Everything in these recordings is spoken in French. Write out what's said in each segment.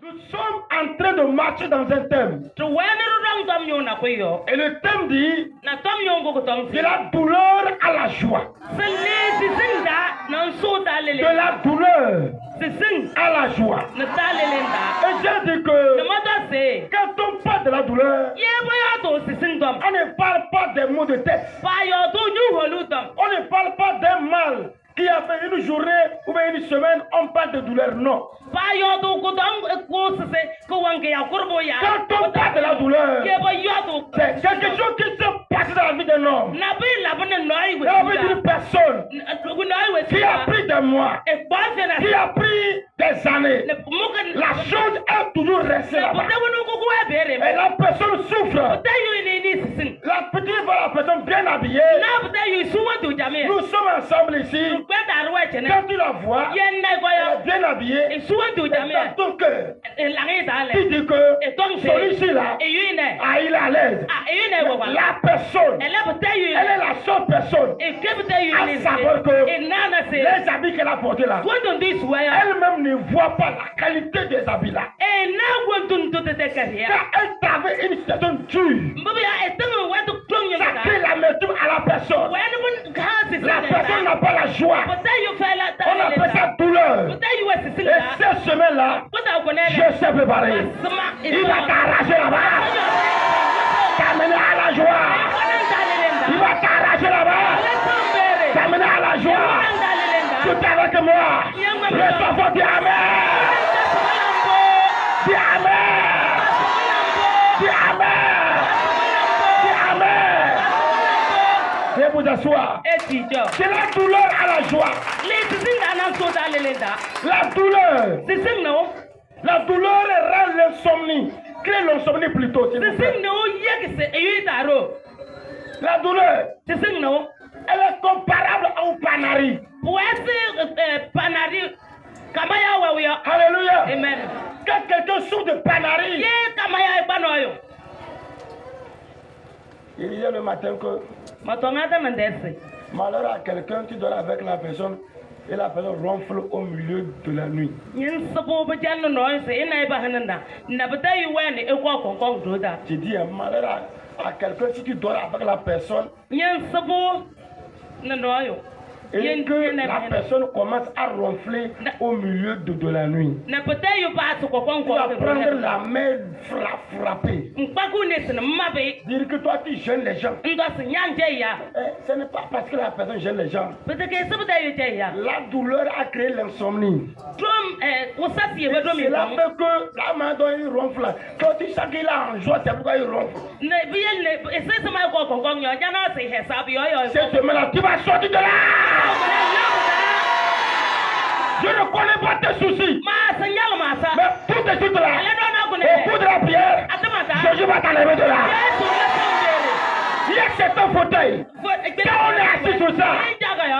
Nous sommes en train de marcher dans un thème. Et le thème dit de la douleur à la joie. De la douleur à la joie. Et j'ai dit que quand on parle de la douleur, on ne parle pas des maux de tête. On ne parle pas d'un mal qui a fait une journée ou bien une semaine, on parle de douleur, non. Quand on parle de la douleur, c'est quelque chose qui se passe dans la vie d'un homme. La vie d'une personne qui a pris des mois, qui a pris des années. La chose est toujours restée là-bas. Et la personne souffre. La petite voit la personne bien habillée. Nous sommes ensemble ici. Quand tu la vois, elle est bien habillée. Dans ton cœur, tu dis que celui-ci-là, il est à l'aise. La personne, elle est la seule personne à savoir que les habits qu'elle a portés là, elle-même ne voit pas la qualité des habits là. Quand elle travaille une situation dure, ça crée l'amertume à la personne. La personne n'a pas la joie. On appelle ça douleur. Et cette semaine-là, je sais préparer. Il va t'arracher là-bas. T'amener à la joie. Il va t'arracher là-bas. T'amener à la joie. Tu es avec moi. Le enfant dit Amen. Dis Amen. Dis Amen. Dis Amen. Viens vous asseoir. C'est la douleur à la joie. La douleur. La douleur rend l'insomnie. Crée l'insomnie plutôt. La douleur, elle est comparable au panari. Alléluia. Amen. Quand quelqu'un souffre de panari, il disait le matin que malheur à quelqu'un qui dort avec la personne et la personne ronfle au milieu de la nuit. J'ai dit malheur à quelqu'un si tu dors avec la personne et que la personne commence à ronfler au milieu de la nuit. Tu vas prendre la main, la frapper. Dire que toi tu gênes les gens. Ce n'est pas parce que la personne gêne les gens. La douleur a créé l'insomnie. C'est là que la main dont il ronfle. Quand tu sens qu'il a en joie, c'est pourquoi il ronfle. Cette semaine-là, tu vas sortir de là. Je ne connais pas tes soucis. Mais tout de suite là, au bout de la prière, Jésus va t'enlever de là. Il y a certains fauteuils. Quand on est assis sur ça,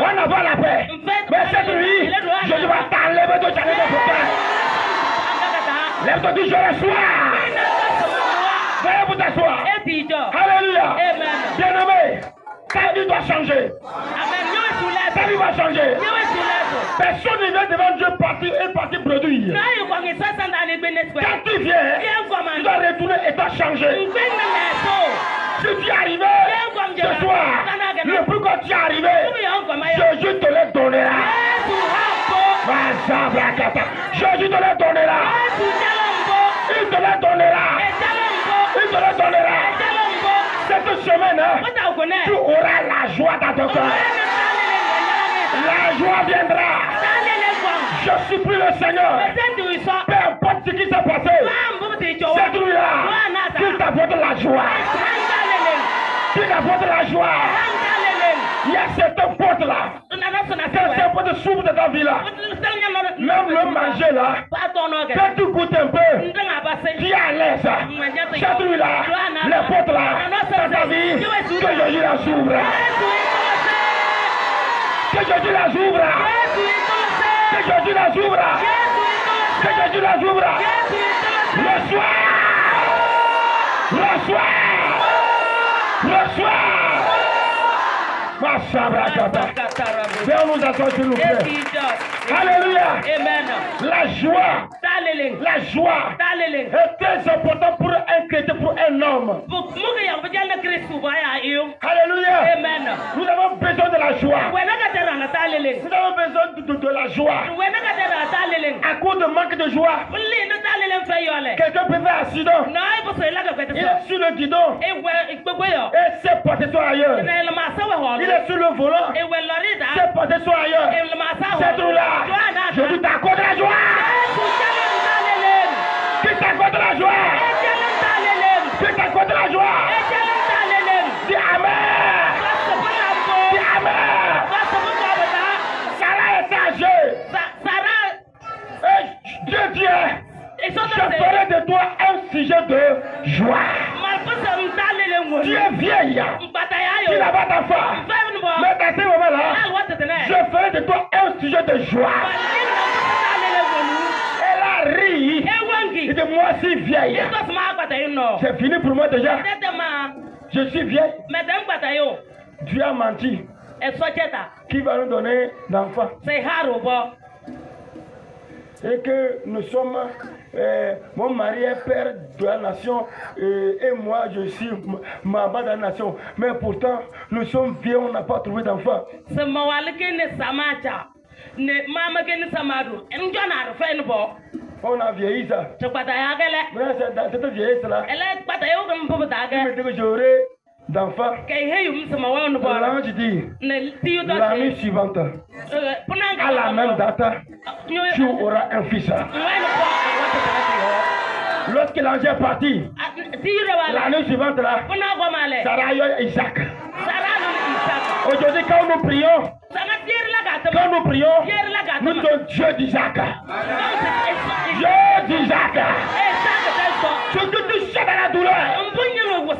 on n'a pas la paix. Mais cette nuit, Jésus va t'enlever de ce fauteuil. Lève-toi du jour et soir. Veuillez vous asseoir. Alléluia. Bien-aimé, ta vie doit changer. Ta vie va changer. Personne ne vient devant Dieu partir et partir produire. Quand tu viens, tu dois retourner et tu dois changer. Si tu es arrivé ce soir, le plus que tu es arrivé, Jésus te le donnera. Jésus te le donnera. Il te le donnera. Il te le donnera. Cette semaine, tu auras la joie dans ton cœur. La joie viendra. Je supplie le Seigneur. Peu importe ce qui s'est passé, cette nuit-là, qu'il t'apporte la joie. Qu'il t'apporte la joie. Il y a certaines portes là. Certaines portes s'ouvrent de ta vie là. Même le manger là. Quand tu goûtes un peu, tu es à l'aise. Cette nuit là, les portes là, dans ta vie, que Jésus la s'ouvre. Que Jésus la ouvre. Que Jésus la ouvre. Que Jésus la ouvre. Le soir. Le soir. Le soir. Ma sabrakata. Viens nous asseoir s'il nous plaît. Alléluia. Amen. La joie La joie est très importante pour un chrétien, pour un homme. Alléluia. Amen. Nous avons besoin de la joie. Nous avons besoin de la joie. À cause de manque de joie, quelqu'un peut faire un accident. Il est sur le guidon et s'est porté sur ailleurs. Il est sur le volant, s'est porté sur ailleurs. C'est tout là. Je dis t'accorde la joie. Qui t'accorde la joie? Qui t'accorde la joie? Dis Amen. Dis Amen. Sarah est âgée. Et Dieu dit, je ferai de toi un sujet de joie. Tu es vieille. Tu n'as pas d'enfant. Mais dans ce moment-là, je ferai de toi un sujet de joie. Elle a ri. Et de moi si vieille. C'est fini pour moi déjà. Je suis vieille. Dieu a menti. Qui va nous donner d'enfants? Et que nous sommes, mon mari est père de la nation et moi je suis maman de la nation. Mais pourtant, nous sommes vieux, on n'a pas trouvé d'enfant. On a vieilli ça. Cette vieillesse-là, il me dit que j'aurai d'enfants. L'ange dit, l'année suivante, à la même date, tu auras un fils. Lorsque l'ange est parti, l'année suivante, là, Sarah a Isaac. Aujourd'hui, quand nous prions, nous sommes Dieu d'Isaac. Dieu d'Isaac. Ce que tu sais dans la douleur,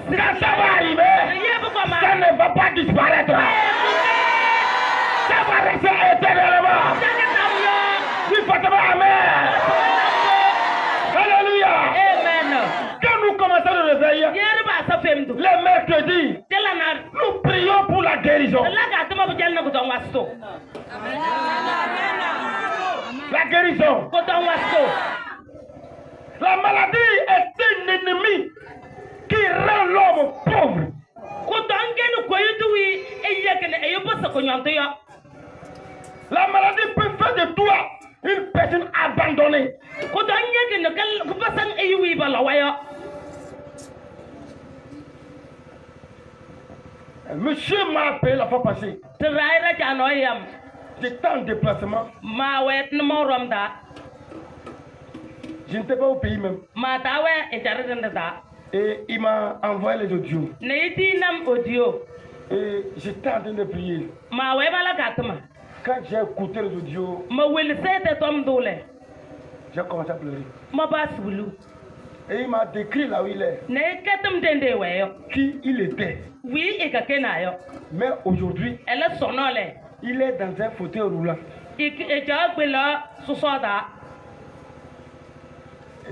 quand ça va arriver, ça ne va pas disparaître. Ça va rester éternellement. Oui, Fatima, Amen. Alléluia. Amen. Quand nous commençons le réveil, le mercredi, nous prions pour la guérison. La guérison. La maladie est un ennemi qui rend l'homme pauvre. La maladie peut faire de toi une personne abandonnée. Monsieur m'a appelé la fois passée. J'étais en déplacement. Je n'étais pas au pays même. Et il m'a envoyé les audios. Et j'étais en train de prier. Quand j'ai écouté les audios, j'ai commencé à pleurer. Et il m'a décrit là où il est. Qui il était. Mais aujourd'hui, il est dans un fauteuil roulant. Il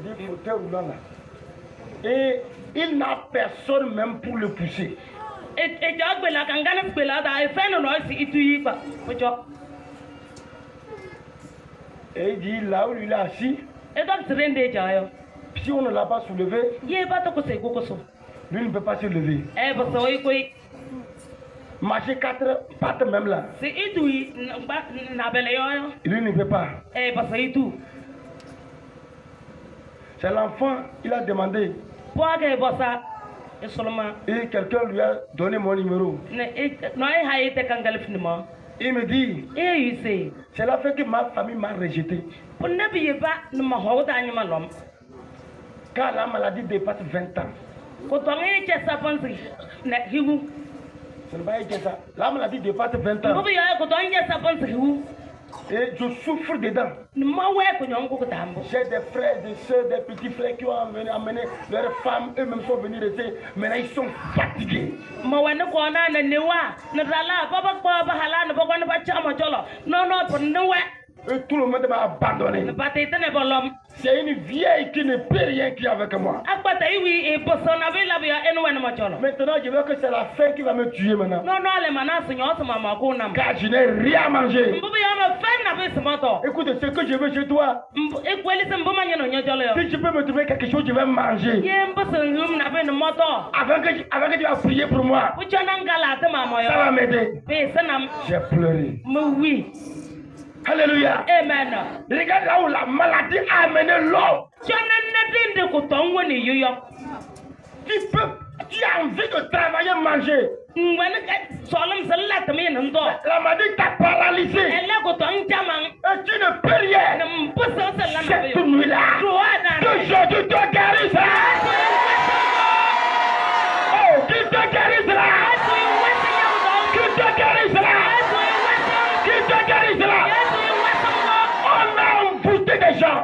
dit fauteuil roulant là. Et il n'a personne même pour le pousser. Et il dit là où il est assis, si on ne l'a pas soulevé, lui ne peut pas se lever. Marcher 4 pattes même là. Lui ne peut pas. C'est l'enfant, il a demandé. Et quelqu'un lui a donné mon numéro. Il me dit, c'est la fait que ma famille m'a rejeté. Car la maladie dépasse 20 ans. Ce n'est pas ça. La maladie dépasse 20 ans. Et je souffre dedans. J'ai des frères, des soeurs, des petits frères qui ont amené leurs femmes, eux-mêmes sont venus rester. Maintenant ils sont fatigués. Et tout le monde m'a abandonné. C'est une vieille qui ne peut rien qui est avec moi. Maintenant, je veux que c'est la faim qui va me tuer maintenant. Car je n'ai rien à manger. Écoute, ce que je veux chez toi, si tu peux me trouver quelque chose, je vais manger. Avant que tu vas prier pour moi. Ça va m'aider. J'ai pleuré. Oui. Alléluia. Amen. Regarde là où la maladie a amené l'homme. Tu as envie de travailler, manger. La maladie t'a paralysé. Et tu ne peux rien. Cette nuit-là, toujours tu te guéris. Oh, qui te guéris là? Qui te guéris là? Qui te guéris là? On a embouté des gens.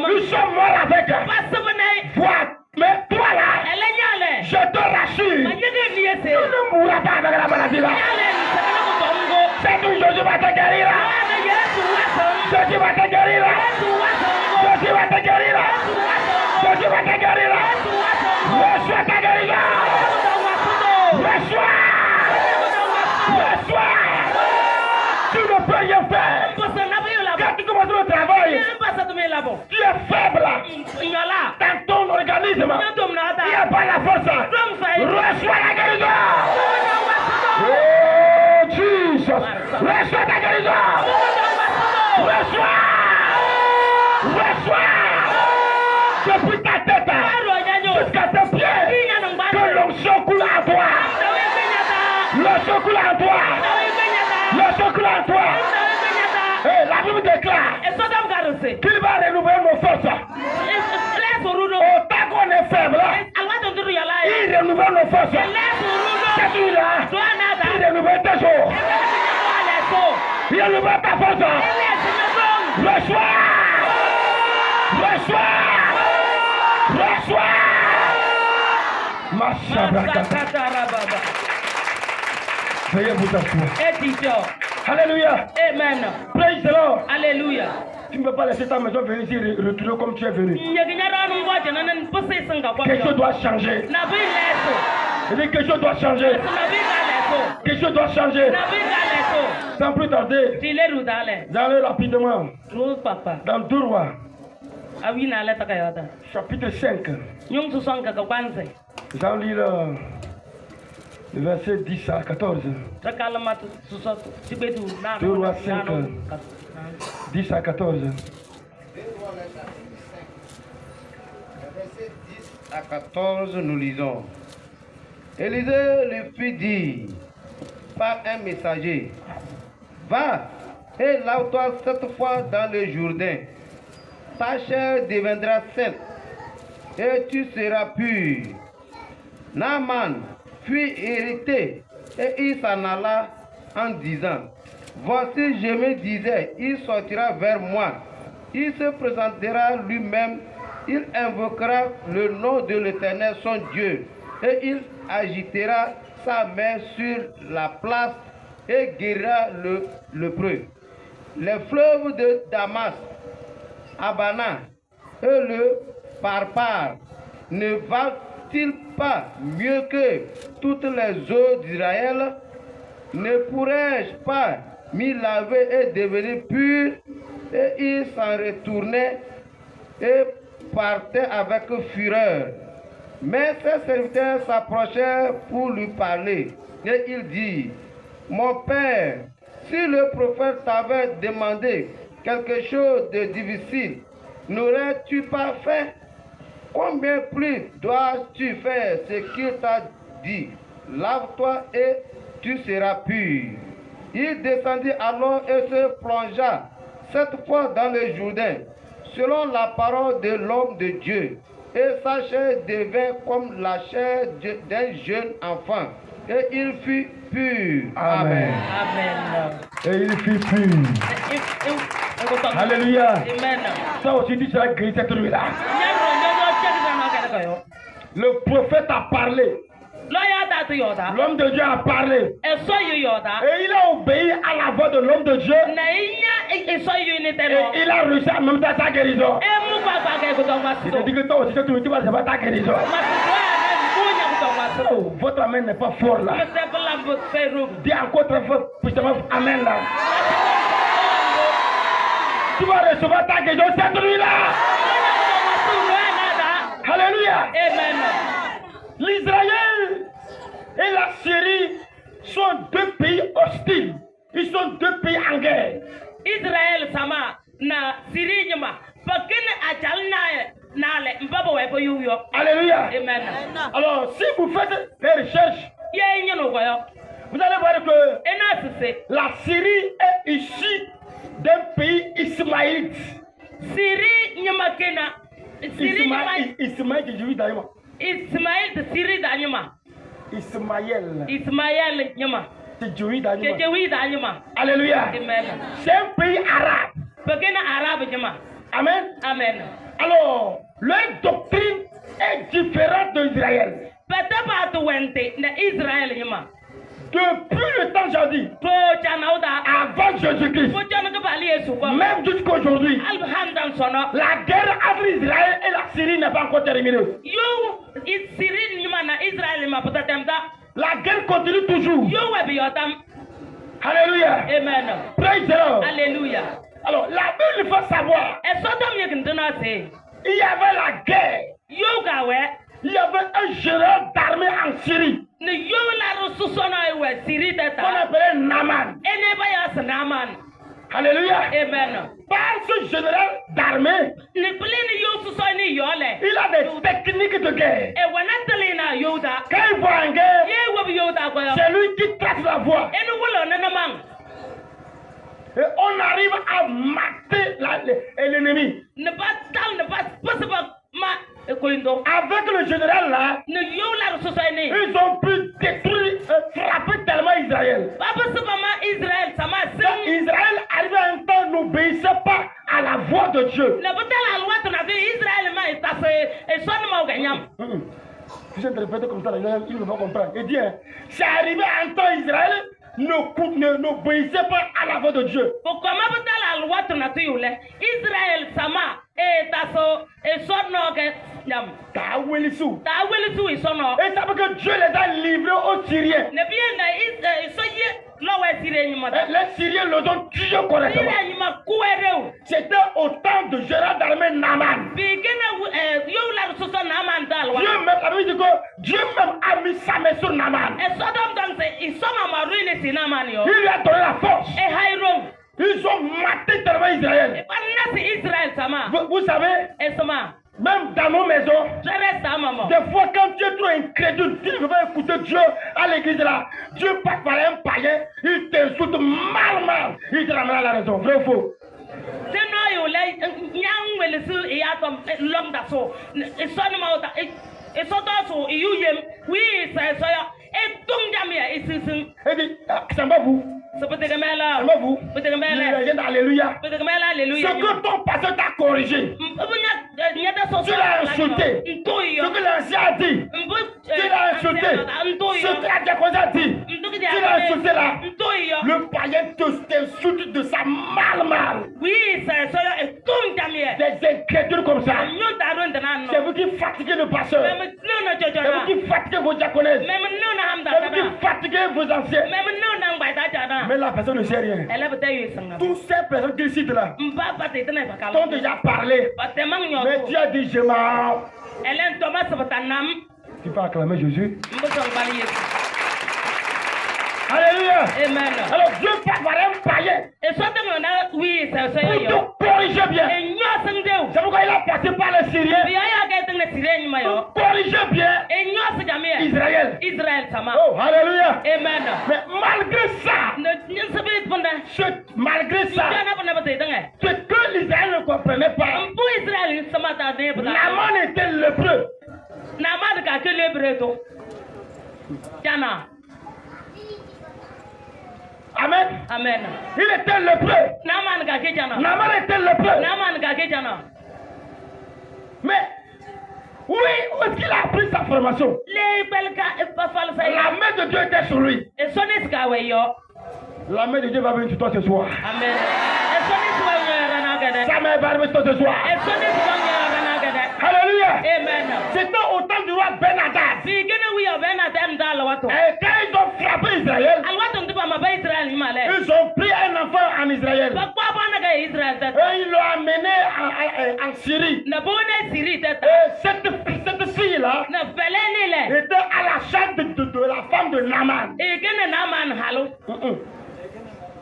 Nous sommes morts avec eux. Mais toi là, je te rassure, tu ne mourras pas avec la maladie là. C'est tout, Jésus va te guérir là. Jésus va te guérir là. Jésus va te guérir là. Jésus va te guérir là. Reçois ta guérison. Reçois. Reçois. Tu ne peux rien faire. Quand tu commences le travail, tu es faible. Dans ton organisme, il n'y a pas la force. Reçois la guérison. Oh Jesus. Reçois ta guérison. Reçois. Reçois. Depuis ta tête jusqu'à tes pieds, que l'onction coule en toi. L'onction coule en toi. L'onction coule en toi. Et la Bible déclare qu'il va renouveler nos forces. Autant qu'on est faible, il renouvelle nos forces. C'est celui-là, il renouvelle tes jours. Il renouvelle ta force. Reçois. Reçois. Reçois. Veuillez vous asseoir. Alléluia. Amen. Praise the Lord. Alléluia. Tu ne peux pas laisser ta maison venir ici retourner comme tu es venu. Quelque chose doit changer. Je dis quelque chose doit changer. Quelque chose doit changer. Sans plus tarder. J'allais rapidement. Dans 2 rois. Chapitre 5. J'en lis le verset 10 à 14. 2 rois 5, 10 à 14. Verset 10 à 14, nous lisons. Élisée lui fit dire par un messager, va et lave-toi 7 fois dans le Jourdain. Ta chair deviendra saine et tu seras pur. Naaman fut irrité et il s'en alla en disant, voici je me disais, il sortira vers moi, il se présentera lui-même, il invoquera le nom de l'Éternel son Dieu et il agitera sa main sur la place et guérira le lépreux. Les fleuves de Damas, Abana et le Parpar ne valent-ils pas mieux que toutes les eaux d'Israël? Ne pourrais-je pas m'y laver et devenir pur? Et il s'en retournait et partait avec fureur. Mais ses serviteurs s'approchèrent pour lui parler. Et il dit, mon père, si le prophète t'avait demandé quelque chose de difficile, n'aurais-tu pas fait? Combien plus dois-tu faire ce qu'il t'a dit? Lave-toi et tu seras pur. Il descendit alors et se plongea 7 fois dans le Jourdain, selon la parole de l'homme de Dieu. Et sa chair devint comme la chair d'un jeune enfant. Et il fut pur. Amen. Amen. Et il fut pur. Alléluia. Amen. Ça aussi, tu seras guéri cette nuit-là. Le prophète a parlé. L'homme de Dieu a parlé. Et il a obéi à la voix de l'homme de Dieu. il a réussi en même temps sa guérison. Je te dis que toi aussi, tu vas savoir ta guérison. Oh, votre main n'est pas fort là. Dis encore très fort, puissamment, amen là. Tu vas recevoir ta guérison cette nuit là. Alléluia. Amen. L'Israël et la Syrie sont deux pays hostiles. Ils sont deux pays en guerre. Israël sama na Syrie nyama. Pakene achal na le mbaba wepo yuyo. Alléluia. Amen. Alors, si vous faites des recherches, vous allez voir que la Syrie est issue d'un pays ismaélite. Syrie nyama kena. Ismaël qui joue d'ailleurs. Ismaël de Syrie d'Anyama. Ismaël Nyama. C'est Joui d'Anyama. Alléluia. Amen. C'est un pays arabe. Pakena arabe Nyama. Amen. Amen. Alors, leur doctrine est différente d'Israël. Depuis le temps jadis, avant Jésus-Christ, même jusqu'aujourd'hui, la guerre entre Israël et la Syrie n'est pas encore terminée. La guerre continue toujours. Alléluia. Amen. Praise the Lord. Alléluia. Alors, la Bible, il faut savoir, il y avait la guerre. Il y avait un général d'armée en Syrie. On appelait Naaman. Alléluia. Amen. Par ce général d'armée, il a des techniques de guerre. Quand il voit en guerre, c'est lui qui trace la voie. Et on arrive à mater l'ennemi. Avec le général là, ils ont pu détruire, frapper tellement Israël. Israël arrive à un temps n'obéissait pas à la voix de Dieu. Si je interprète comme ça, il ne va pas comprendre. Il dit, c'est arrivé à un temps Israël n'obéissait pas à la voix de Dieu. Israël sama Et ça veut que Dieu les a livrés aux Syriens. Les Syriens les ont tués correctement. C'était au temps de Gérard d'armée Naaman. Dieu même a mis sa main sur Naaman. Il lui a donné la force. Ils ont maté tellement Israël. Vous savez, même dans nos maisons, des fois quand tu es trop incrédule, tu ne veux pas écouter Dieu à l'église là, Dieu passe par un païen, il t'insulte mal, il te ramène à la raison, vrai ou faux? Et dit, ça va vous? Alléluia. Ce que ton pasteur t'a corrigé, tu l'as insulté. Ce que l'ancien a dit, tu l'as insulté. Ce que la diaconie a dit, tu l'as insulté là. Le païen t'insulte de sa mal. Des incrédules comme ça. C'est vous qui fatiguez le pasteur. C'est vous qui fatiguez vos diaconesses. C'est vous qui fatiguez vos anciens. Mais la personne ne sait rien. Toutes ces personnes qui citent là t'ont déjà parlé. Mais tu as dit je m'en. Tu peux acclamer Jésus. Alléluia. Amen. Alors Dieu passe par un païen pour te corriger bien. C'est pourquoi il a passé par les Syriens pour corriger bien Israël. Oh, alléluia. Amen. Mais malgré ça, ce que l'Israël ne comprenait pas, Naaman était lépreux. Amen. Amen. Il était lépreux. Naaman était lépreux. Mais oui, où est-ce qu'il a appris sa formation? La main de Dieu était sur lui. La main de Dieu va venir sur toi ce soir. Amen. jamais barbe ce soir. Alléluia. Amen. C'était au temps du roi Ben-Hadad. Et quand ils ont frappé Israël, ils ont pris un enfant en Israël. Et ils l'ont amené en Syrie. Et cette fille-là était à la charge de la femme de Naaman.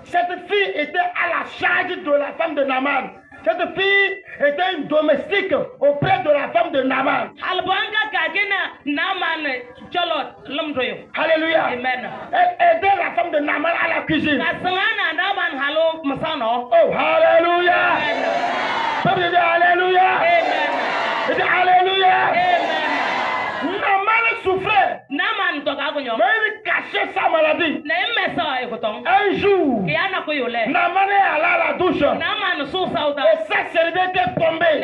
Cette fille était à la charge de la femme de Naaman. Cette fille était une domestique auprès de la femme de Naaman. Alléluia. Amen. Elle aidait la femme de Naaman à la cuisine. Oh, alléluia. Peuple de Dieu, alléluia. Amen. Alléluia. Amen. Naaman souffrait. Mais il cachait sa maladie. Un jour, Naaman est allé à la douche. Et sa servante est tombée.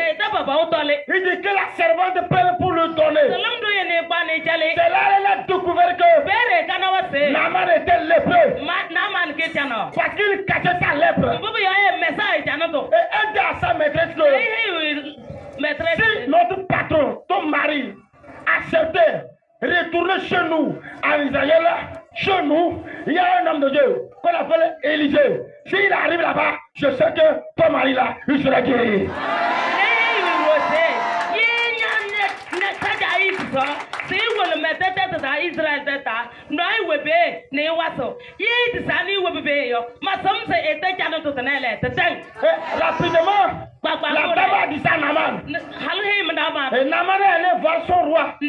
Il dit que la servante peut pour lui donner. C'est là qu'elle a découvert que Naaman était lépreux. Parce qu'il cachait sa lèpre. Et elle dit à sa maîtresse que si notre patron, ton mari, acceptait retourner chez nous en Israël, chez nous, il y a un homme de Dieu qu'on appelle Élisée. S'il arrive là-bas, je sais que ton mari là, il sera guéri. Rapidement, la dame a dit ça à Naaman. Et Naaman est allé voir son roi. Et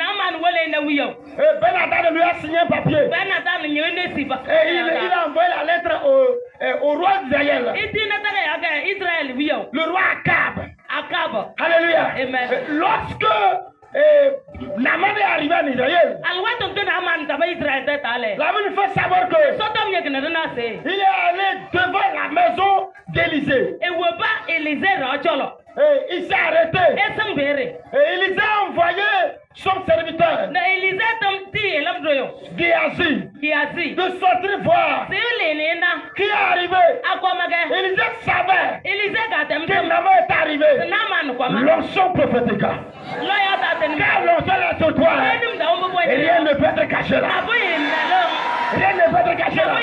Ben-Hadad lui a signé un papier. Et il a envoyé la lettre au roi d'Israël. Le roi Akab. Alléluia. Amen. Lorsque Naaman est arrivé en Israël, Naaman fait savoir que il est allé devant la maison d'Élisée. Et il s'est arrêté. Et Élisée a envoyé son serviteur Géasi de sortir voir qui est arrivé. Élisée savait que Naaman est arrivé. L'onction prophétique. Car l'onction est sur toi. Et rien ne peut être caché là. Rien ne peut être caché là.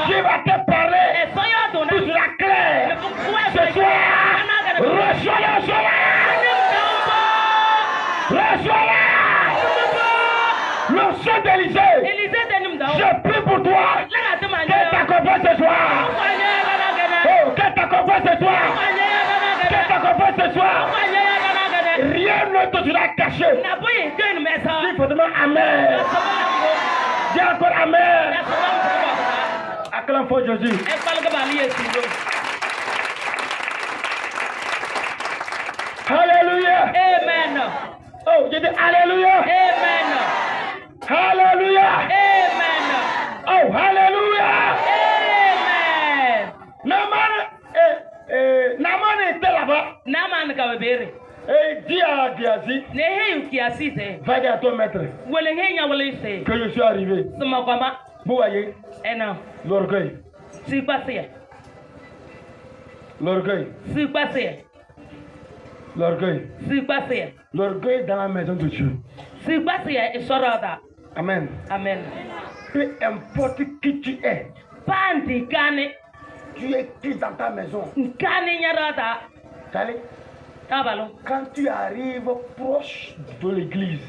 Qui va te parler toute la clé ce soir. Reçois-la. Reçois-la. L'onction d'Élisée. Je prie pour toi. Qu'elle t'accompagne ce soir. Oh, qu'elle t'accompagne ce soir. Qu'elle t'accompagne ce soir. Rien ne te sera caché. Dis fortement Amen. Dis encore Amen. Acclame fort Jésus. Alléluia. Amen. Oh, je dis Alléluia. Amen. Alléluia. Amen. Oh, Alléluia. Amen. Naaman était là-bas. Et dit à Géasi, va dire à ton maître que je suis arrivé. Vous voyez, l'orgueil. L'orgueil. L'orgueil. L'orgueil dans la maison de Dieu. Amen. Amen. Peu importe qui tu es, tu es qui dans ta maison. Allez. Quand tu arrives proche de l'église,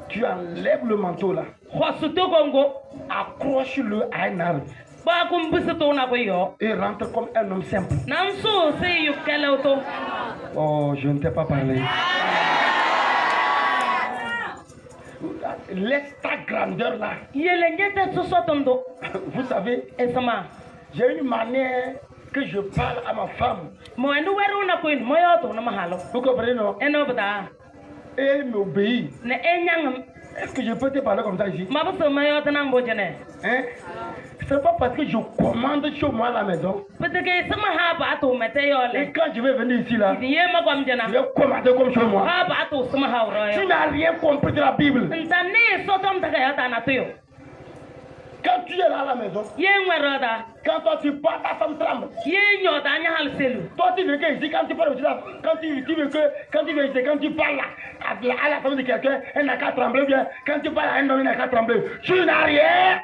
tu enlèves le manteau là, accroche-le à un arbre et rentre comme un homme simple. Oh, je ne t'ai pas parlé. Laisse ta grandeur là. Vous savez, j'ai une manière que je parle à ma femme. Vous comprenez, non? Et elle m'obéit. Est-ce que je peux te parler comme ça ici? Hein? Ce n'est pas parce que je commande chez moi à la maison. Et quand je vais venir ici là, je vais commander comme chez moi. Tu n'as rien compris de la Bible. Quand tu es là à la maison, quand toi tu parles, ta femme tremble. Toi tu veux que ici, quand tu parles, quand tu veux ici, quand tu parles à la femme de quelqu'un, elle n'a qu'à trembler bien. Quand tu parles à un homme, elle n'a qu'à trembler. Tu n'as rien.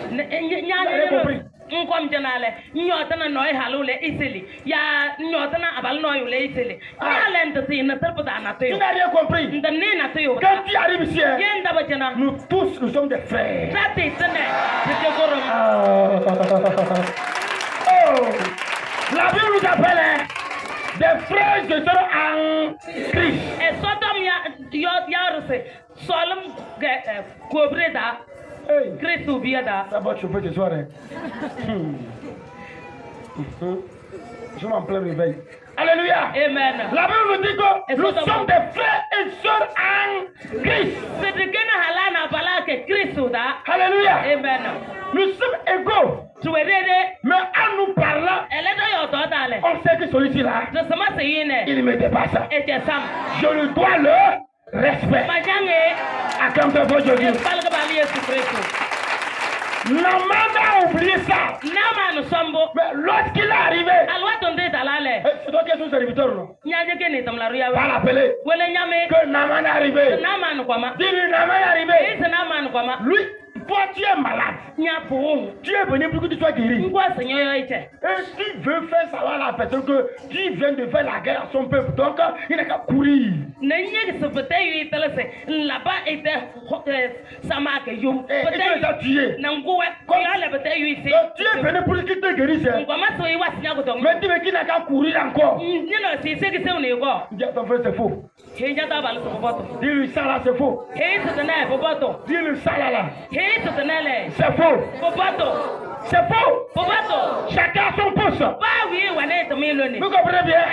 Tu n'as compris. Nyotana noy halule isili ya nyotana abal noy ule isili ya lente tina terpota na tu n'as rien compris. Quand tu arrives ici, nous tous nous sommes des frères. Oh, la Bible nous appelle des frères et sœurs en Christ. Et Sodom ya solum kobreda Christ oubiada. Ça va chauffer ce soir. Je m'en plains réveil. Alléluia. Amen. La Bible nous dit que nous sommes des frères et sœurs en Christ. Alléluia. Amen. Nous sommes égaux. Mais en nous parlant, on sait que celui-ci-là, il me dépasse. Je lui dois le respect. À comme de Jésus. Naman a oublié ça. Mais lorsqu'il est arrivé, c'est toi qui es son serviteur, non? Pas l'appeler. Que Naman est arrivé. Dis-lui, Naman est arrivé. Lui, toi tu es malade. Tu es venu pour que tu sois guéri. Et tu veux faire savoir à la personne que tu viens de faire la guerre à son peuple. Donc il n'a qu'à courir. Et tu les as tués. Donc tu es venu pour qu'il te guérisse. Mais tu veux qu'il n'a qu'à courir encore. Dis à ton frère c'est faux. Dis-lui ça là c'est faux. Dis-lui ça là. C'est faux. C'est faux. Chacun a son poste. Vous comprenez bien?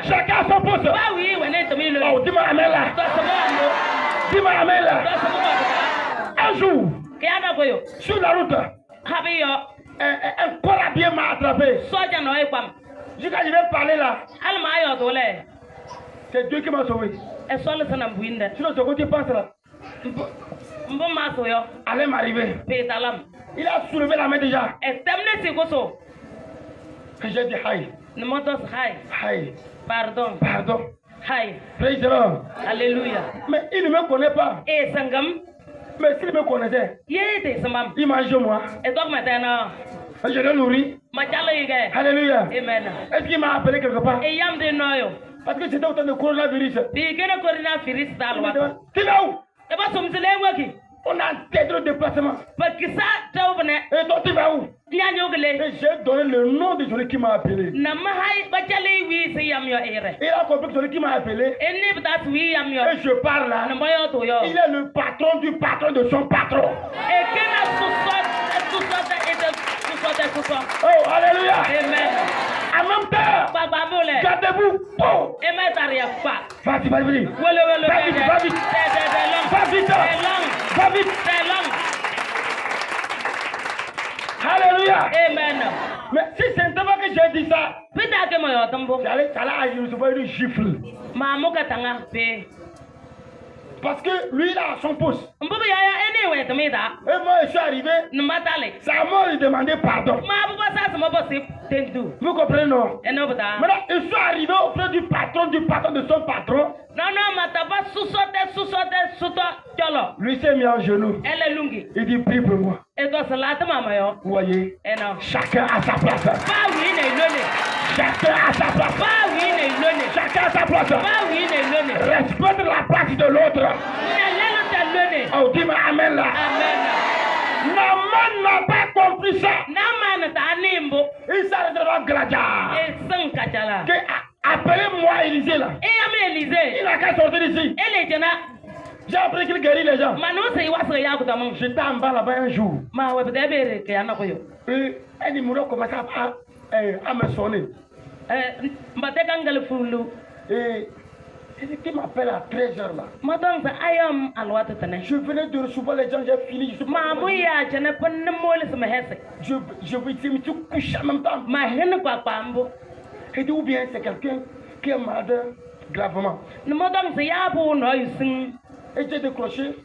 Chacun a son poste. Oh, dis-moi amen là. Dis-moi amen là. Un jour, sur la route, un colabien m'a attrapé. Jusqu'à je vais parler là. C'est Dieu qui m'a sauvé. Sinon, ce que tu penses là, allez m'arriver. Il a soulevé la main déjà. Et j'ai dit aïe. Aïe. Pardon. Aïe. Praise the Lord. Alléluia. Mais il ne me connaît pas. Et Sangam. Mais s'il me connaissait, il mange moi. Et donc maintenant, je le nourris. Alléluia. Amen. Est-ce qu'il m'a appelé quelque part? Et Yam de Noyo. Parce que c'était autant de coronavirus. Tu vas où? On a un de déplacement. Et toi, tu vas où? Et j'ai donné le nom de celui qui m'a appelé. Il a compris que celui qui m'a appelé. Et je parle là. Il est le patron du patron de son patron. Oh, alléluia. Amen. En même temps, gardez-vous. Oh. Vas-y, vas-y. Va vite. Va vite. Alléluia. Amen. Mais si c'est pas que j'ai dit ça, j'allais agir recevoir une gifle. Parce que lui, il a son poste. Et moi, je suis arrivé. C'est à moi de demander pardon. Vous comprenez, non? Maintenant, je suis arrivé auprès du patron de son patron. Lui s'est mis en genoux. Il dit, prie pour moi. Vous voyez? Chacun a sa place. Chacun a sa place. Chacun a sa place. Respecte la place de l'autre. Oh, dis-moi amen là. Naman n'a pas compris ça. Il s'arrête devant Gladia. Appelez-moi Élisée là. Il n'a qu'à sortir d'ici. J'ai appris qu'il guérit les gens. J'étais en bas là-bas un jour. Et un numéro commençait à me sonner. Et qui m'appelle à 13h là. Je venais de recevoir les gens, j'ai fini. Je me suis couché en même temps. Et dit, ou bien c'est quelqu'un qui est malade gravement. Et j'ai décroché.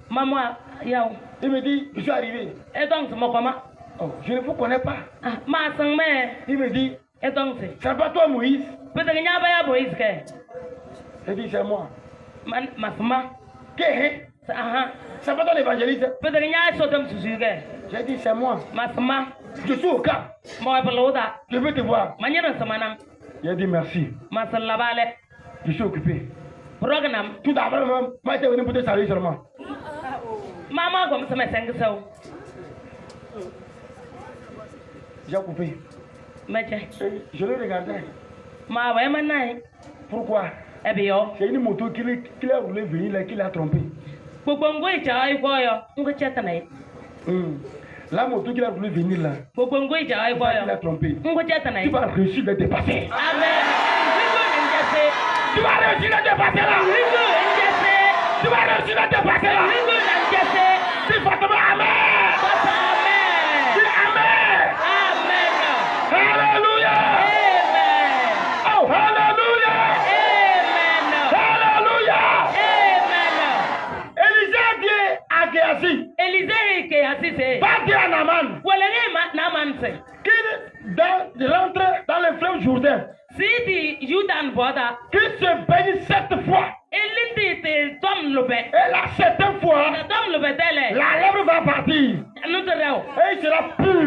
Il me dit, je suis arrivé. Et donc, c'est mon comment? Oh, je ne vous connais pas. Ma sang mère. Il me dit, et donc, c'est pas toi, Moïse. Peut-être qu'il n'y a pas Moïse. Il dit, c'est moi. Ma femme. C'est pas toi l'évangéliste. Peut-être qu'il y a un sotum sous le gars. J'ai dit, c'est moi. Ma femme. Je suis au cap. Je veux te voir. Il a dit merci. Je suis occupé. Programme. Tout d'abord, moi, j'étais venu pour te saluer seulement. Maman, comme ça, mes 5 sous. J'ai coupé. Je le regardais. Ma ouais, maintenant. Pourquoi? Eh bien, c'est une moto qui a roulé venir là, qui l'a trompé. La moto qui a voulu venir là, il l'a trompé. Tu vas réussir de dépasser. Amen. Tu vas réussir de dépasser là. Tu vas réussir de dépasser là. C'est fortement amen. Dis amen. Amen. Alléluia. Amen. Oh, alléluia. Amen. Alléluia. Amen. Élisée a dit à Géasi. Va dire à Naaman qu'il rentre dans le fleuve Jourdain. Qu'il se baigne 7 fois. Et la 7e fois, la lèvre va partir. Et il sera pur.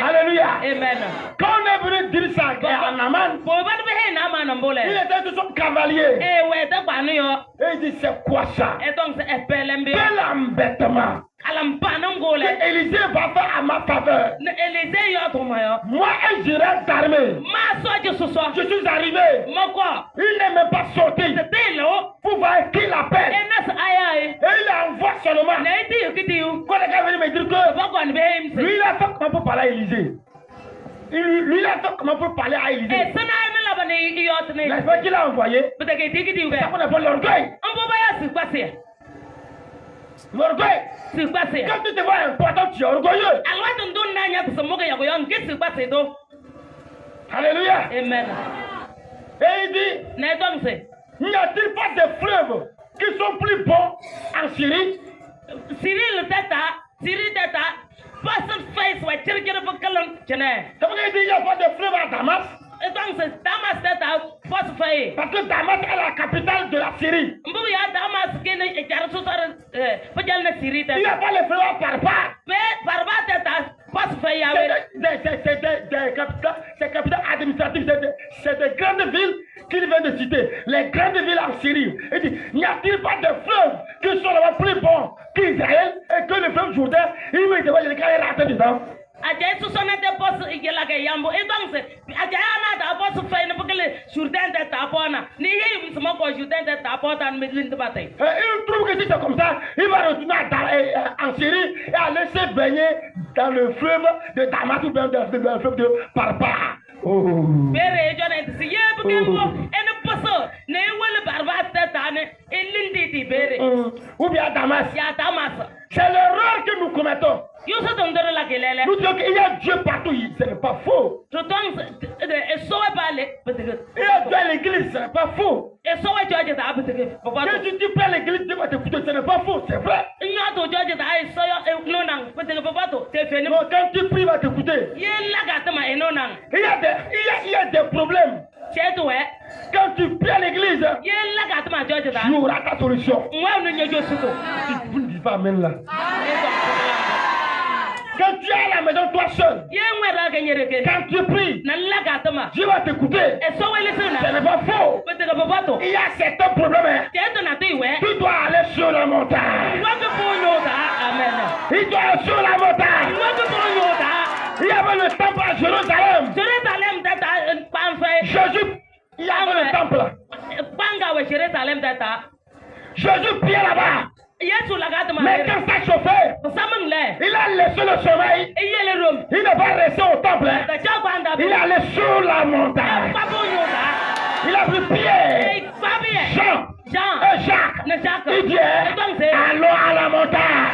Alléluia. Amen. Quand on est venu dire ça à Naaman, il était de son cavalier. Et il dit, c'est quoi ça? Quel embêtement. Élisée va faire à ma faveur. Moi et j'irai t'armer. Je suis arrivé. Il n'est même pas sorti pour voir qui l'appelle. Et il envoie seulement. Quand les gars viennent me dire que lui il a fait comment pour parler à Élisée. Lui il a fait comment pour parler à Élisée. L'esprit qu'il a envoyé, ça qu'on appelle l'orgueil. L'orgueil. Quand tu te vois important, tu es orgueilleux. Alléluia. Amen. Et il dit, n'y a-t-il pas de fleuves qui sont plus bons en Syrie? Syrie pas cette face, ouais, ça veut dire qu'il n'y a pas de fleuve à Damas. Parce que Damas est la capitale de la Syrie. Il n'y a pas le fleuve à Parpa. C'est capitale administrative. C'est des grandes villes qu'il vient de citer. Les grandes villes en Syrie. Il dit, n'y a-t-il pas de fleuves qui sont là plus bons qu'Israël et que le fleuve Jourdain? Il me dit, il est raté dedans. Aja itu sana te bos igela ke yambo edong se aja na da bos fe ne bukele Jourdain de tapona ni ye msmo ko Jourdain de tapota en medlin de bataille. Il trouve que si c'est comme ça, il va retourner en Syrie et aller se baigner dans le fleuve de Damas ou bien dans le fleuve de Parpa. Oh. Bere jone si ye bukemo en poso ne wele barba tetane elindi di bere. Ou bien Damas. Ya Damas. C'est l'erreur que nous commettons. Nous disons qu'il y a Dieu partout, ce n'est pas faux. Il y a Dieu à l'église, ce n'est pas faux. Quand tu dis pas à l'église, Dieu va t'écouter, ce n'est pas faux, c'est vrai. Non, quand tu pries, il va t'écouter. Il y a des problèmes. Quand tu pries à l'église, tu auras ta solution. Vous ne dites pas amen là. Quand tu es à la maison toi seul, quand tu pries, Dieu va t'écouter. Ce n'est pas faux. Il y a certains problèmes. Tu dois aller sur la montagne. Il doit aller sur la montagne. Il y avait le temple à Jérusalem. Jésus, il y avait le temple. Jésus priait là-bas. Mais quand ça chauffait, il a laissé le sommeil. Il ne va rester au temple. Il est allé sur la montagne. Il a pris Pierre, Jean et Jacques. Il dit, allons à la montagne.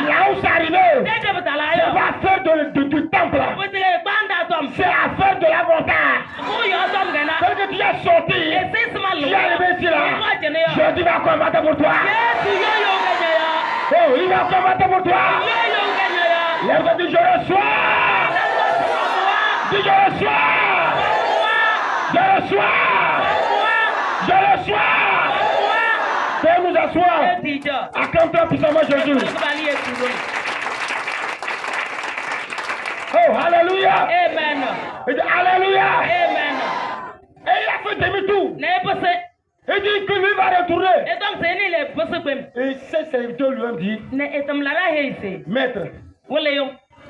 Là où c'est arrivé, c'est pas affaire du temple. C'est affaire de la montagne. Quand tu es sorti, tu es arrivé ici là. Je dis va combattre pour toi. Oh, il va combattre pour toi. Lève-toi, dis je reçois. Dis je reçois. Je reçois. Je reçois. Fais nous asseoir. Acclame-toi puissamment Jésus. Oh, alléluia. Amen. Alléluia. Amen. Et il a fait demi-tour. Il dit que lui va retourner. Et ses serviteurs lui ont dit, maître,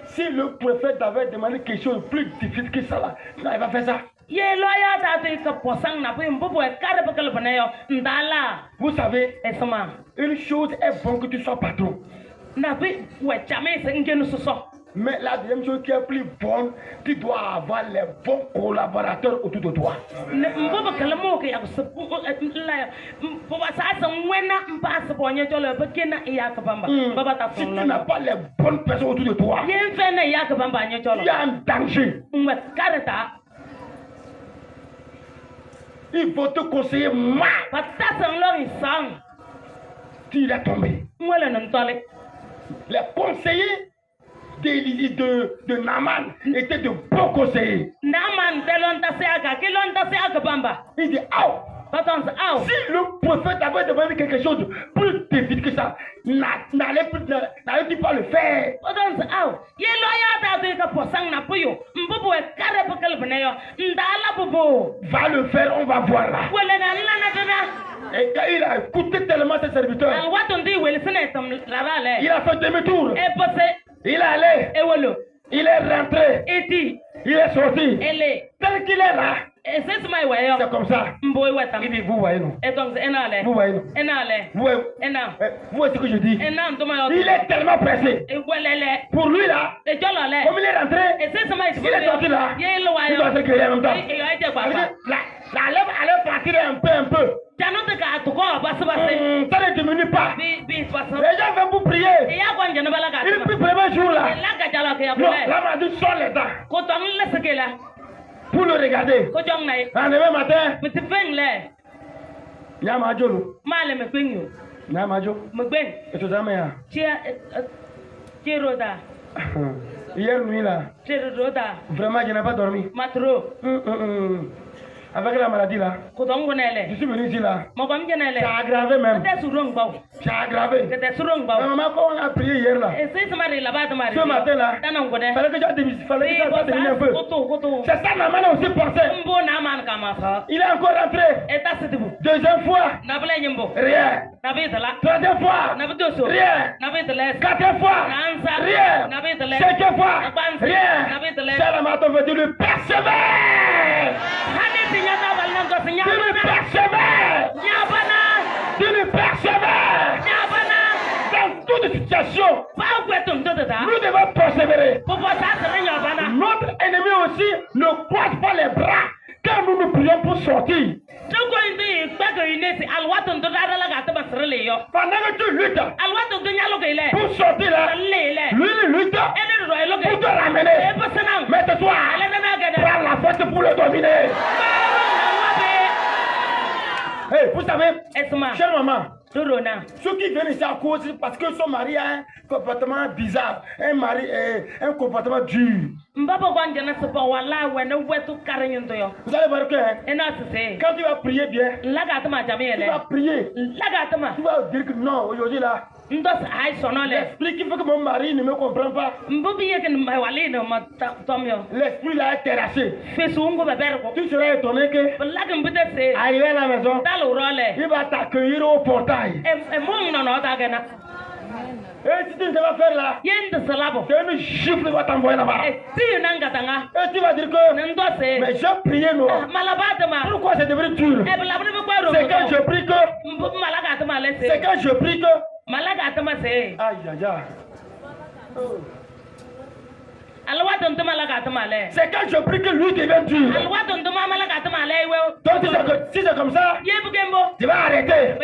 si le prophète avait demandé quelque chose de plus difficile que ça, là, non, il va faire ça. Vous savez, une chose est bon que tu sois patron. Mais la deuxième chose qui est plus bonne, tu dois avoir les bons collaborateurs autour de toi. Si tu n'as pas les bonnes personnes autour de toi, il y a un danger. Il faut te conseiller mal. Tu es tombé. Les conseillers de Naaman étaient de bons conseillers. Il dit, si le prophète avait demandé quelque chose de plus difficile que ça, n'allait-il pas le faire? Va le faire, on va voir là. Et quand il a écouté tellement ses serviteurs, il a fait demi-tour. Il est allé. Il est rentré. Il est sorti. Tel qu'il est là. C'est comme ça. Il dit, vous voyez nous. Vous voyez nous. Vous voyez ce que je dis. Il est tellement pressé. Pour lui là, comme il est rentré, il est sorti là. Il doit se créer en même temps. La lèvre allait partir un peu. Ça ne diminue pas. Les gens viennent pour prier. Il prie le premier jour là. Non, là m'a dit sort les dents. Pour le regarder. Lendemain matin. Yamajo. Yamajo. Et tout ça, mais. Hier nuit là. Vraiment, je n'ai pas dormi. Avec la maladie là, je suis venu ici là. Ça a aggravé même. Ça a aggravé. Maman, quand on a prié hier là, ce matin là, il fallait que ça termine un peu. C'est ça, Naaman a aussi pensé. Il est encore rentré. Deuxième fois, rien. Troisième fois, rien. Quatrième fois, rien. Cinquième fois, rien. C'est la matin veut dire le persévère. Tu ne persévères dans toute situation. Nous devons persévérer. Notre ennemi aussi ne croise pas les bras quand nous nous prions pour sortir. Pendant que tu luttes pour sortir là, lui lutte pour te ramener. Mets-toi, prends la force pour le dominer. Hey, vous savez, chère maman, ceux qui viennent ici à cause parce que son mari a un comportement bizarre, un comportement dur. Vous allez voir que quand tu vas prier bien, tu vas prier, tu vas dire que non, aujourd'hui là, l'esprit qui fait que mon mari ne me comprend pas, l'esprit là est terrassé. Tu seras étonné que arrivé à la maison, il va t'accueillir au portail. Et si tu ne sais pas faire là, c'est une gifle qui va t'envoyer là-bas. Et tu vas dire que mais j'ai prié non. Pourquoi c'est devenu dur? C'est quand je prie que c'est quand je prie que aïe aïe aïe. C'est quand je prie que lui devient dur. Donc si c'est comme ça, tu vas arrêter.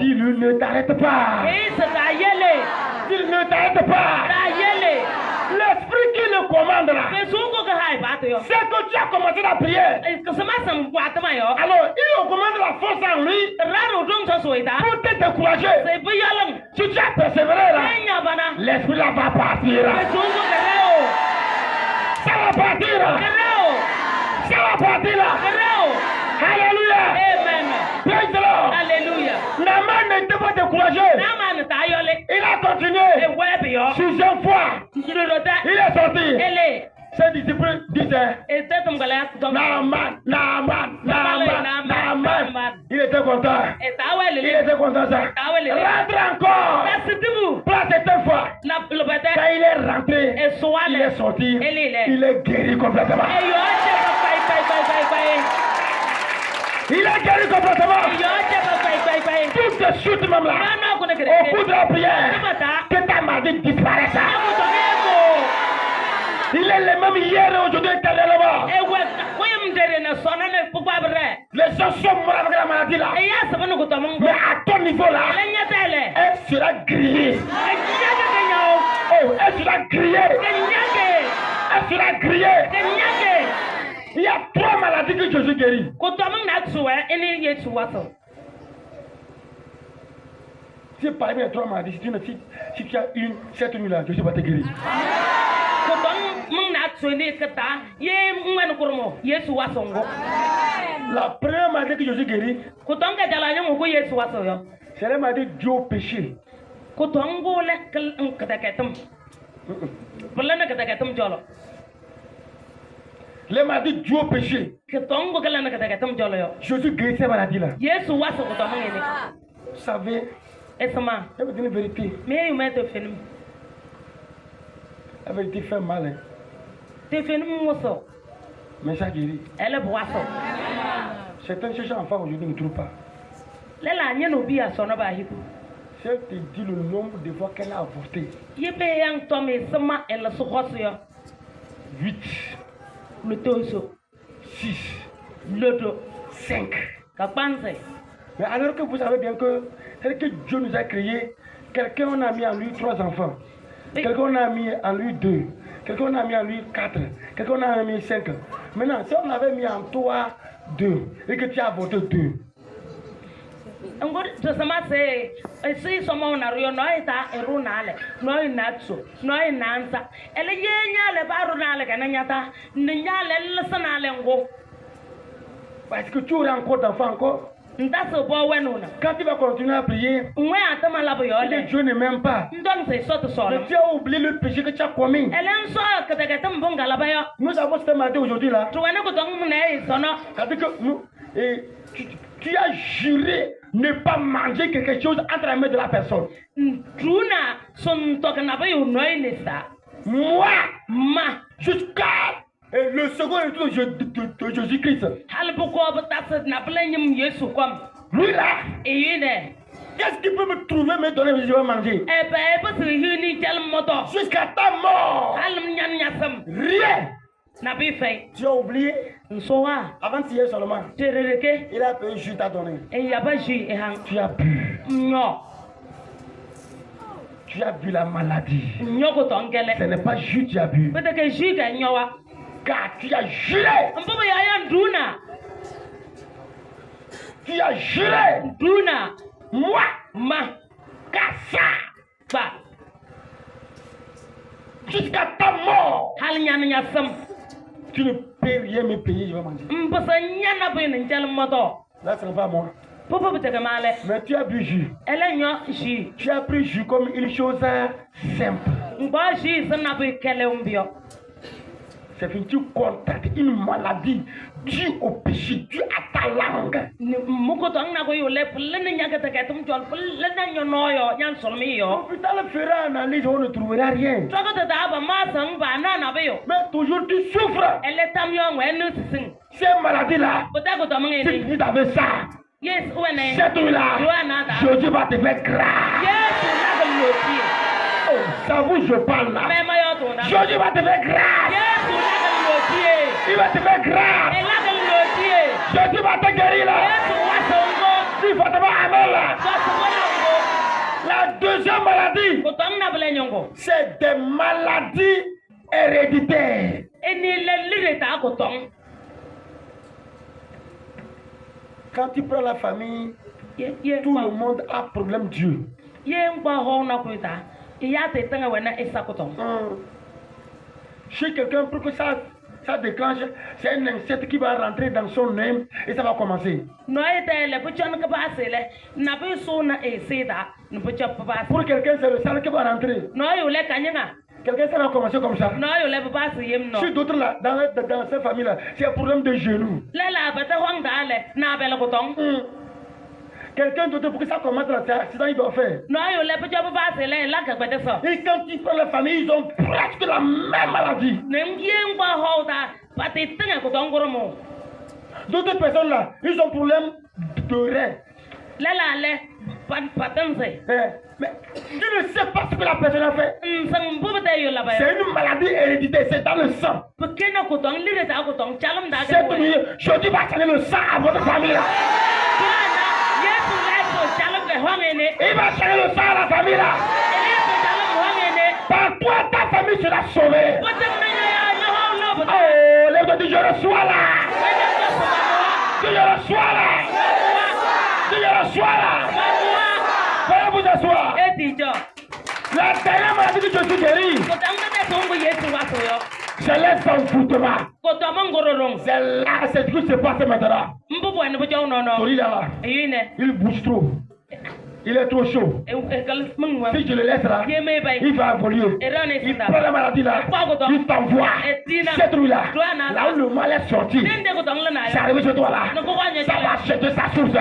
Dis-lui ne t'arrête pas. Dis-lui ne t'arrête pas. L'esprit qui ne commande là, c'est que tu as commencé la prière. Alors, il commande la force en lui pour te décourager. Si tu as persévéré là, l'esprit là va partir. Ça va partir là. Ça va partir là. Alléluia. Amen. Praise the Lord. Alléluia. Naaman n'était pas découragé. Il a continué. Sixième fois, il est sorti. Ses disciples disaient Naaman. Il était content. Il était content ça. Rentre encore. Pour la septième fois. Quand il est rentré, il est sorti. Il est guéri complètement. Il est guéri complètement. Tout de suite même là, au bout de la prière, que ta maladie disparaisse. Il est le même hier et aujourd'hui éternellement. Les gens sont morts avec la maladie là. Mais à ton niveau là, elle sera grillée. Oh, elle sera grillée. Elle sera grillée. Il y a 3 maladies que Jésus guérit. Si parmi les 3 maladies, si tu as une, cette nuit-là, Jésus va te guérir. La première maladie que Jésus guérit, c'est la maladie due au péché. Les maladies dues au péché. Jésus guérit ces maladies-là. Vous savez, je vais vous dire une vérité. La vérité fait mal. Mais ça guérit. Certains cherchent enfants aujourd'hui ne trouvent pas. Si elle te dit le nombre de fois qu'elle a avorté. 8. Le torso. 6. Le dos. 5. Mais alors que vous savez bien que Dieu nous a créé, quelqu'un on a mis en lui 3 enfants. Quelqu'un on a mis en lui 2. Quelqu'un on a mis en lui 4. Quelqu'un on a mis 5. Maintenant, si on avait mis en toi 2 et que tu as avorté 2. Si someone na rio no ita erunale no inatso no inanza ele yenya le barunale kananyata nyale lesanale ngo parce que tu auras encore d'enfants encore. Quand tu vas continuer à prier, et Dieu ne m'aime pas. Mais tu as oublié le péché que tu as commis. Nous avons ce matin aujourd'hui là. C'est-à-dire que tu as juré ne pas manger quelque chose entre les mains de la personne. Moi, jusqu'à le second retour de Jésus-Christ. Lui là, qu'est-ce qu'il peut me trouver, me donner, je vais manger? Jusqu'à ta mort. Rien. Tu as oublié? Avant hier seulement. Il a payé jus à donner. Tu as bu. Tu as bu la maladie. Ce n'est pas jus que tu as bu. Car tu as juré. Tu as juré. Moi. Kassa. Jusqu'à ta mort. Tu ne peux rien me payer, je vais manger. Là, ce n'est pas moi. Mais tu as bu jus. Tu as pris jus comme une chose simple. C'est fini, tu contractes une maladie due au péché, due à ta langue. L'hôpital fera analyse, on ne trouvera rien. Mais toujours tu souffres. Ces maladies-là, si tu avais ça, cette nuit-là, Jésus va te faire grâce. Oh, ça vous, je parle là. Jésus va te faire grâce. Il va te faire grâce. Jésus va te guérir là. Il faut te faire amen là. La deuxième maladie, c'est des maladies héréditaire. Quand tu prends la famille, tout le monde a problème Dieu. Chez quelqu'un, pour que ça déclenche, c'est un insecte qui va rentrer dans son âme et ça va commencer. Pour quelqu'un, c'est le sang qui va rentrer. Quelqu'un, ça va commencer comme ça. Chez d'autres, là, dans cette famille-là, c'est un problème de genoux. Quelqu'un d'autre, pour que ça commence là, c'est accident, il doit faire. Et quand ils prennent la famille, ils ont presque la même maladie. D'autres personnes là, ils ont problème de rein. Mais tu ne sais pas ce que la personne a fait. C'est une maladie héréditaire, c'est dans le sang. Cette nuit, je dis va changer le sang à votre famille là. Il va changer le sang à la famille là. Par toi, ta famille sera sauvée. Oh, lève-toi, dis je reçois là. Dis je reçois là. Dis je reçois là. Veuillez vous asseoir. La dernière maladie que je suis guéri, c'est les envoûtements. C'est là, c'est ce qui se passe maintenant. Celui-là, il bouge trop. Il est trop chaud. Si je le laisse là, il va évoluer. Il prend la maladie là, il t'envoie. Cette rue-là, là où le mal est sorti, c'est arrivé chez toi là. Ça va chercher sa source.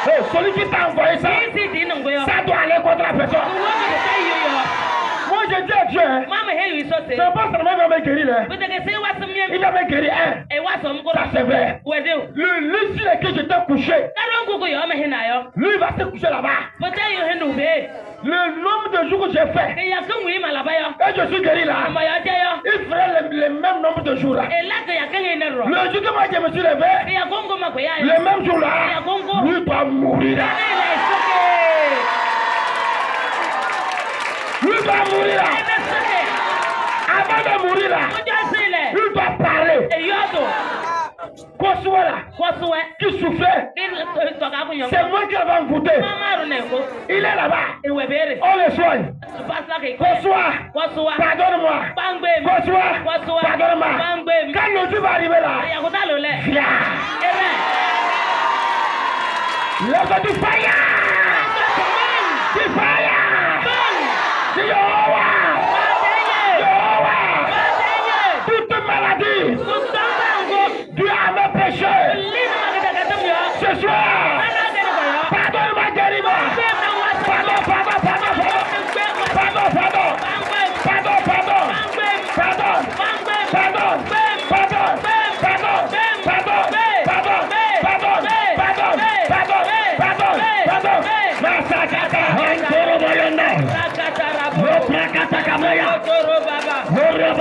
Oh, celui qui t'a envoyé ça, ça doit aller contre la personne. Moi je dis à Dieu, c'est pas seulement il va me guérir là. Il va me guérir un. Ça c'est vrai. Lui sur lequel je t'ai couché, lui va se coucher là-bas. Le nombre de jours que j'ai fait, et je suis guéri là, il ferait le même nombre de jours là. Le jour que moi je me suis levé, le même jour là, lui doit mourir là. Lui doit mourir là. Avant de mourir là, lui doit parler. Kosoua là, qui souffrait, c'est moi qui l'avais envoûté. Il est là-bas. On le soigne. Kosoua, pardonne-moi. Kosoua, pardonne-moi. Quand le Dieu va arriver là, viens. Lève du fire. Du fire. Du Yehovah. Toute maladie. Dieu a mes péchés. Ce soir, pardonne-moi, guéris-moi. Pardon. Pardon.